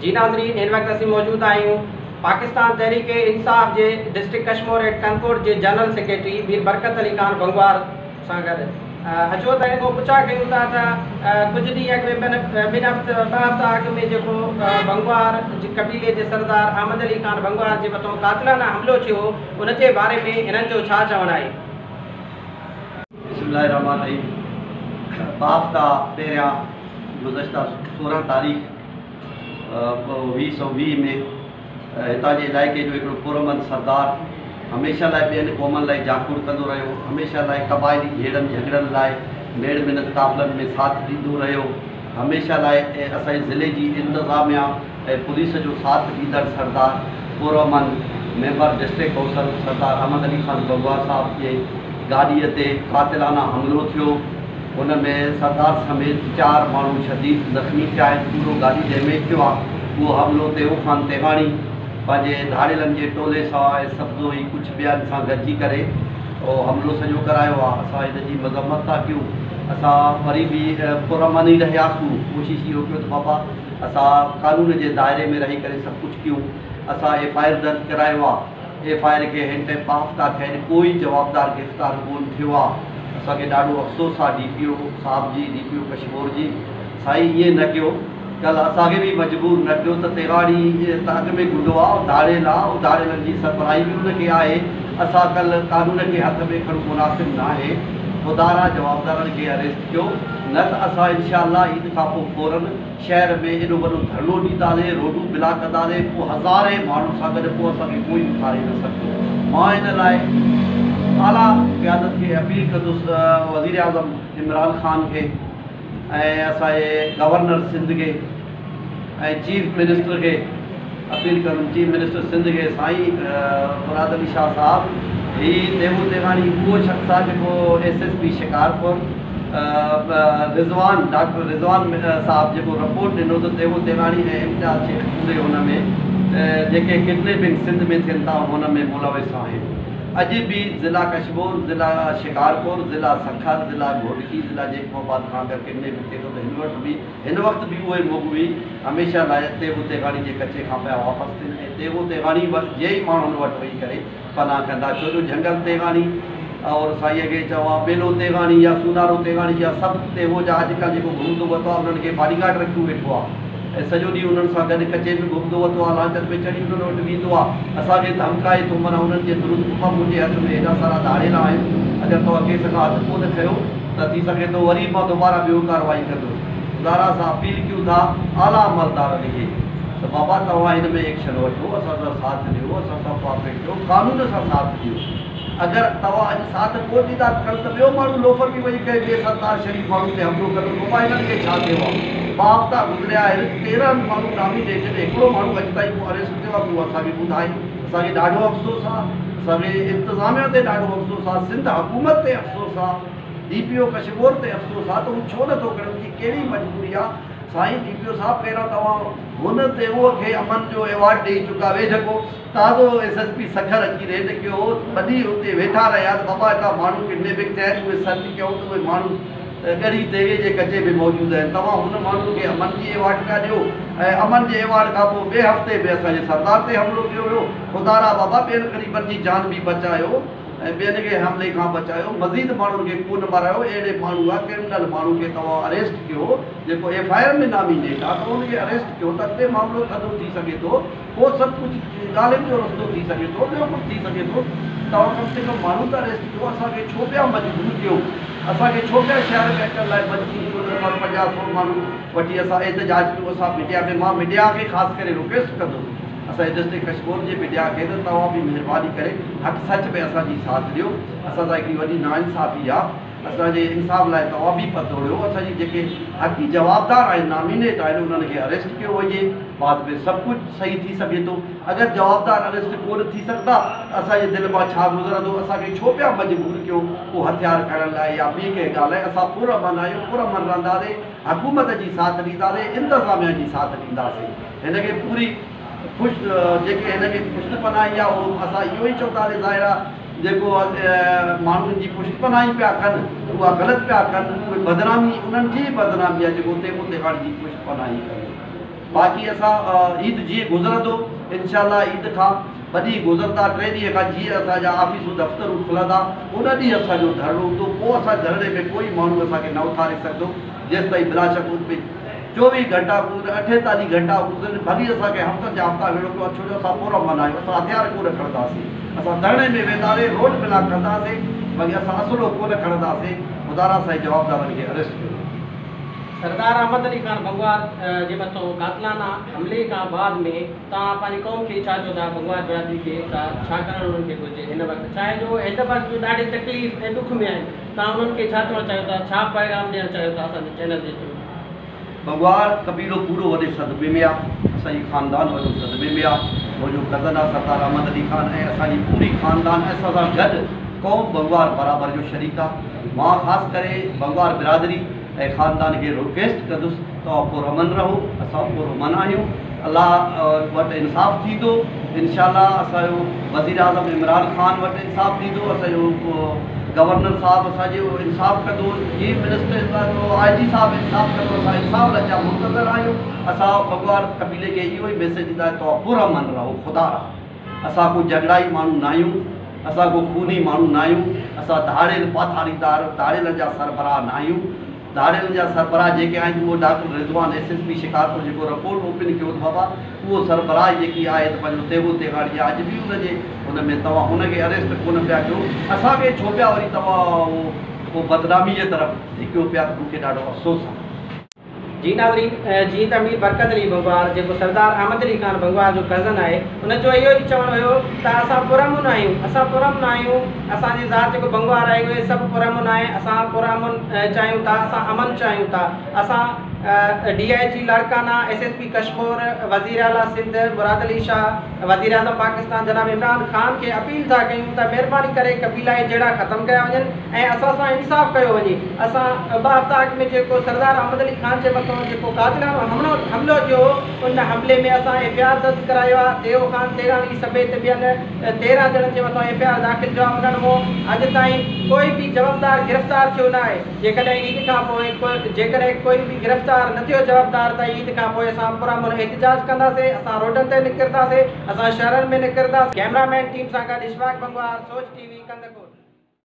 जी नाज़रीन, इन वक्त असीं मौजूद आहियूं पाकिस्तान तहरीक इंसाफ के डिस्ट्रिक्ट कश्मीर एंड कंकोट के जनरल सेक्रेटरी मीर बरकत अली खान बंगवार सां गॾु अचो त हिन पुछा कयूं था त कुछ ॾींहं ॿिन हफ़्ता अॻु में जेको बंगवार कबीले के सरदार अहमद अली खान बंगवार के मथां कातिलाना हमलो थियो उन जे बारे में इन्हनि जो छा चवणु आहे? बिस्मिल्लाहिर्रहमानिर्रहीम। बाफ्ता तेरिया गुज़श्ता 16 तारीख़ 2020 में हितां जे इलाइक़े जो हिकिड़ो पुरअमन सरदार हमेशह लाइ ॿियनि क़ौमनि लाइ जाकूर कंदो रहियो, हमेशह लाइ क़बाइली झेड़नि झगड़नि लाइ मेड़ मिनत काफ़िलनि में साथ ॾींदो रहियो, हमेशह लाइ असांजे ज़िले जी इंतज़ामिया ऐं पुलिस जो साथ ॾींदड़ सरदार पुरअमन मेंबर डिस्ट्रिक्ट कौंसल सरदार अहमद अली खान बंगवार साहब जे गाॾीअ ते कातिलाना हमिलो थियो। उन में सरदार समेत 4 माण्हू शदीद ज़ख़्मी थिया आहिनि, पूरो गाॾी डैमेज थियो आहे। उहो हमिलो तेवो ख़ान तेहाणी पंहिंजे धाड़ेलनि जे टोले सां ऐं सब्ज़ो ई कुझु ॿियनि सां गॾिजी करे हमिलो सॼो करायो आहे। असां हिन जी मज़म्मत था कयूं। असां वरी बि पुरअमन ई रहियासीं, कोशिशि इहो कयो त बाबा असां कानून जे दायरे में रही करे सभु कुझु कयूं। असां FIR दर्ज करायो आहे। FIR खे हिन टाइम बाफ्ता थिया आहिनि, कोई जवाबदार गिरफ़्तार कोन थियो आहे। असांखे ॾाढो अफ़सोस आहे DPO साहब जी, DPO कश्मीर जी। साईं ईअं न कयो, कल असांखे बि मजबूर न कयो त तेहाड़ी त अॻ में गुंडो आहे, धाड़ेल आहे, धाड़ेलनि जी सरबराही बि उनखे आहे। असां कल कानून खे हथ में खणणु मुनासिब न आहे। खुदारा जवाबदारनि खे अरेस्ट कयो, न त असां इंशाअल्लाह ईद खां पोइ फ़ौरन शहर में एॾो वॾो धरनो ॾींदासीं, रोडूं बिला कंदासीं, पोइ हज़ारे माण्हुनि सां गॾु पोइ असांखे कोई उथारे न सघंदो। मां हिन लाइ आला क़यादत खे अपील कंदुसि, वज़ीर आज़म इमरान ख़ान खे ऐं असांजे गवर्नर सिंध खे ऐं चीफ मिनिस्टर खे अपील कंदुमि, चीफ मिनिस्टर सिंध खे, साईं मुराद अली शाह साहब ही तेवो तेहाणी उहो शख़्स आहे जेको SSP शिकारपुर रिज़वान डॉक्टर रिज़वान साहब जेको रिपोर्ट ॾिनो त तेवो तेहाणी ऐं इम्तियाज़ शेख पूरे हुन में जेके किडनैपिंग सिंध में थियनि था हुन में मुलविस आहिनि। अॼु बि ज़िला कश्मीर, ज़िला शिकारपुर, ज़िला सखर, ज़िला घोटकी, ज़िला जैकोबाद खां अगरि किडनैपिंग थिए थो त हिन वक़्तु बि उहे मुग़वी हमेशह लाइ तेवो तेहाणी जे कचे खां पिया वापसि थियनि ऐं तेवो तेहाणी जे ई माण्हुनि वटि वेही करे पनाह कंदा, छो जो जंगल तेहाणी और साईं खे चवां बेलो तेहाणी या सुनारो तेहाणी या सभु तेवो जा अॼुकल्ह जेको घुमंदो वरितो आहे उन्हनि खे बॉडीगार्ड रखियो वेठो आहे ऐं सॼो ॾींहुं उन्हनि सां गॾु कचे में घुमंदो वरितो आहे, लांचनि में चढ़ी उन्हनि वटि वेंदो आहे, असांखे धमकाए थो। माना उन्हनि जे दुरुस्त मुंहिंजे हथ में हेॾा सारा धाड़ेला आहिनि, अगरि तव्हां केस खां हथु कोन खयो त थी सघे थो वरी मां दोबारा ॿियो कार्रवाई कंदुसि। खुदारा सां अपील कयूं था आला अमलदारनि खे त बाबा तव्हां हिन में एक्शन वठो, असां सां साथ ॾियो, असां सां कोऑपरेट कयो, कानून सां साथ ॾियो। अगर तव्हां अॼु साथ कोन ॾींदा कल त ॿियो माण्हू लोफर बि वेही करे ॿिए सरदार शरीफ़ माण्हू ते हमिलो कंदो, बाबा हिननि खे छा थियो आहे? बाफ्ता गुज़रिया आहिनि, 13 माण्हू नामी ॾे जॾहिं हिकिड़ो माण्हू अॼु ताईं को अरेस्ट थियो आहे, उहो असांखे ॿुधाए। असांखे ॾाढो अफ़सोस आहे, असांजे इंतिज़ामिया ते ॾाढो अफ़सोस आहे, सिंध हुकूमत ते अफ़सोस आहे, DPO कश्मीर ते अफ़सोस आहे त हू छो नथो करे, उनजी कहिड़ी मजबूरी आहे? साईं DPO साहब पहिरियों तव्हां हुन ते उहो खे अमन जो एवॉर्ड ॾेई चुका वे जेको ताज़ो SSP सखर अची रेड कयो, वॾी हुते वेठा रहिया त बाबा हितां माण्हू किडनैपिंग थिया आहिनि, उहे सर्च कयूं त उहे माण्हू ॻड़ी तेवे जे कचे में मौजूदु आहिनि। तव्हां हुन माण्हू खे अमन जी एवॉर्ड पिया ॾियो ऐं अमन जे एवॉर्ड खां पोइ ॿिए हफ़्ते में असांजे सरदार ते हमिलो कयो वियो। खुदारा बाबा ॿियनि ग़रीबनि जी जान बि बचायो ऐं ॿियनि खे हमले खां बचायो, मज़ीद माण्हुनि खे कोन मारायो। अहिड़े माण्हू आहे क्रिमिनल माण्हू खे तव्हां अरेस्ट कयो जेको FIR में नामी डेट आहे, त उनखे अरेस्ट कयो त अॻिते मामिलो थधो थी सघे थो, पोइ सभु कुझु ॻाल्हियुनि जो रस्तो थी सघे थो, ॿियो कुझु थी सघे थो। तव्हां कम से कम माण्हू त अरेस्ट कयो, असांखे छो पिया मजबूर कयो, असांखे छो पिया शहर में अचण लाइ मजबूर कयो? 50-100 माण्हू वठी असां एहतजाज कयो। असां मीडिया में, मां मीडिया खे ख़ासि करे रिक्वेस्ट कंदुसि असांजे डिस्ट्रिक्ट कश्मीर जे मीडिया खे त तव्हां बि महिरबानी करे हक़ सच में असांजी साथ ॾियो। असां सां हिकिड़ी वॾी नाइंसाफ़ी आहे, असांजे इंसाफ़ लाइ तव्हां बि पतोड़ियो। असांजी जेके हक़ी जवाबदार आहिनि, नामिनेट आहिनि, उन्हनि खे अरेस्ट कयो वञे, बाद में सभु कुझु सही थी सघे थो। अगरि जवाबदार अरेस्ट कोन थी सघंदा त असांजे दिलि मां छा गुज़रंदो? असांखे छो पिया मजबूर कयो को हथियार खणण लाइ या ॿी कंहिं ॻाल्हि लाइ? असां पुरअमन आहियूं, पुरअमन रहंदासीं, हुकूमत जी साथ ॾींदासीं, इंतिज़ामिया जी साथ ॾींदासीं। हिनखे पूरी जेके हिनखे पुष्टपनाही आहे उहो असां इहो ई चवंदासीं ज़ाहिर जेको माण्हुनि जी पुष्टपनाही पिया कनि उहा ग़लति पिया कनि, उहे बदनामी उन्हनि जी बदनामी आहे जेको तेवो तेहाड़ी जी पुष्टपनाही कनि। बाक़ी असां ईद जीअं गुज़रंदो इंशाअल्लाह ईद खां वॾी गुज़रंदा 3 ॾींहं खां जीअं असांजा ऑफिसूं दफ़्तरूं खुलंदा उन ॾींहुं असांजो धरणो हूंदो। पोइ असां धरणे में कोई माण्हू असांखे न उथारे सघंदो जेसि ताईं बिला शक उन में 24 घंटा 48 घंटा भली असांखे हफ़्तनि जा हफ़्ता वेड़ो पियो छो जो असां पूरो मल्हायूं। असां हथियार कोन खणंदासीं, असां धरणे में वेंदासीं, रोड ब्लॉक कंदासीं, बाक़ी असां असुलो कोन खणंदासीं। ख़ुदा सां जवाबदारनि खे अरेस्ट कयो। सरदार अहमद अली खान भंगवार जे मथां कातलाना हमले खां बाद में तव्हां पंहिंजी क़ौम खे छा चओ था, भंगवार बिरादरी खे छा करणु उन्हनि खे घुरिजे हिन वक़्तु, छा आहे जो हिन वक़्तु ॾाढी तकलीफ़ ऐं ॾुख में आहिनि, तव्हां उन्हनि खे छा चवणु चाहियो था, छा पैगाम ॾियणु चाहियो था असांजे चैनल जे थ्रू? भंगवार कबीलो पूरो वॾे सदमे में आहे, असांजी ख़ानदान वॾो सदमे में आहे। मुंहिंजो कज़न आहे सरदार अहमद अली खान ऐं असांजी पूरी ख़ानदान ऐं असां सां गॾु क़ौम भंगवार बराबरि जो शरीक आहे। मां ख़ासि करे भंगवार बिरादरी ऐं ख़ानदान खे रिक्वेस्ट कंदुसि तव्हां पुरअमन रहो, असां पुरअमन आहियूं। अलाह वटि इंसाफ़ थींदो इंशाअल्लाह। असांजो वज़ीर आज़म इमरान ख़ान वटि इंसाफ़ थींदो, असांजो गवर्नर साहब असांजो इंसाफ़ कंदो, चीफ मिनिस्टर IG साहब इंसाफ़ कंदो। असां इंसाफ़ लाइ जाम मुंतज़र आहियूं। असां भंगवार कबीले खे इहो ई मैसेज ॾींदा आहियूं तव्हां पुरअमन रहो, ख़ुदा रहो। असां को झगड़ाई माण्हू न आहियूं, असां को खूनी माण्हू न आहियूं, असां धाड़ियल पाथारीदार धाड़ियल जा सरबराह न आहियूं। धाड़ियल जा सरबराह जेके आहिनि उहो डॉक्टर रिज़वान SSP शिकारपुर जेको रिपोर्ट ओपन कयो अथव उहो सरबराह जेकी आहे त पंहिंजो तेगो तेगाड़ी आहे, अॼु बि हुनजे हुन में तव्हां हुनखे अरेस्ट कोन पिया कयो। असांखे छो पिया वरी तव्हां उहो बदनामी जे तरफ़ धिकियो पिया, मूंखे ॾाढो अफ़सोस आहे। जी नाज़रीन, जीअं त मीर बरकत अली भंगवार जेको सरदार अहमद अली खान भंगवार जो कज़न आहे उनजो इहो ई चवणु हुयो त असां पुरअमन आहियूं, असां पुरअमन आहियूं, असांजी ज़ात जेको भंगवार आहे उहे सभु पुरअमन आहे, असां पुरअमन चाहियूं था, असां अमन चाहियूं था। असां DIG लाड़काना, SSP कश्मीर, वज़ीर आला सिंध मुराद अली शाह, वज़ीर आज़म पाकिस्तान जनाब इमरान ख़ान खे अपील था कयूं त महिरबानी करे कबीला जहिड़ा ख़तमु कया वञनि ऐं असां सां इंसाफ़ कयो वञे। असां 2 हफ़्ता अॻु में जेको सरदार अहमद अली ख़ान जे मथां जेको कातिलानो हमलो थियो उन हमले में असां FIR दर्ज करायो आहे। देव ख़ान तेरानी समेत ॿियनि 13 ॼणनि जे मथां FIR दाख़िल थियो आहे। उन्हनि मां अॼु ताईं कोई बि जवाबदार गिरफ़्तार थियो न आहे। जेकॾहिं ईद खां पोइ जेकॾहिं कोई बि गिरफ़्तार न थियो जवाबदार त ईद खां पोइ असां पुरअमन एहतिजाज कंदासीं, असां रोडनि ते निकिरंदासीं, असां शहरनि में निकिरंदासीं। कैमरामैन टीम सां गॾु इशफाक भंगवार, सोच TV, कंदकोट।